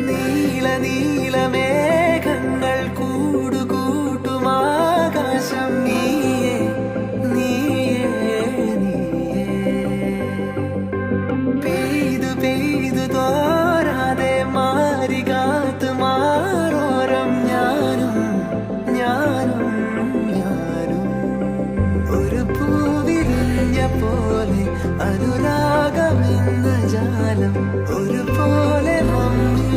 നീല നീലമേഘങ്ങൾ കൂടുകൂട്ടുമാകാശം നീയേ നീയേ നീയേ പെയ്തു പെയ്തു തോരാതെ മാറി കാത്തു മാറോരം ഞാനും ഞാനും ഞാനും ഒരു പൂവിരിഞ്ഞ പോലെ അനുരാഗമെന്ന ജാലം ഒരു പോലെ നമ്മിൽ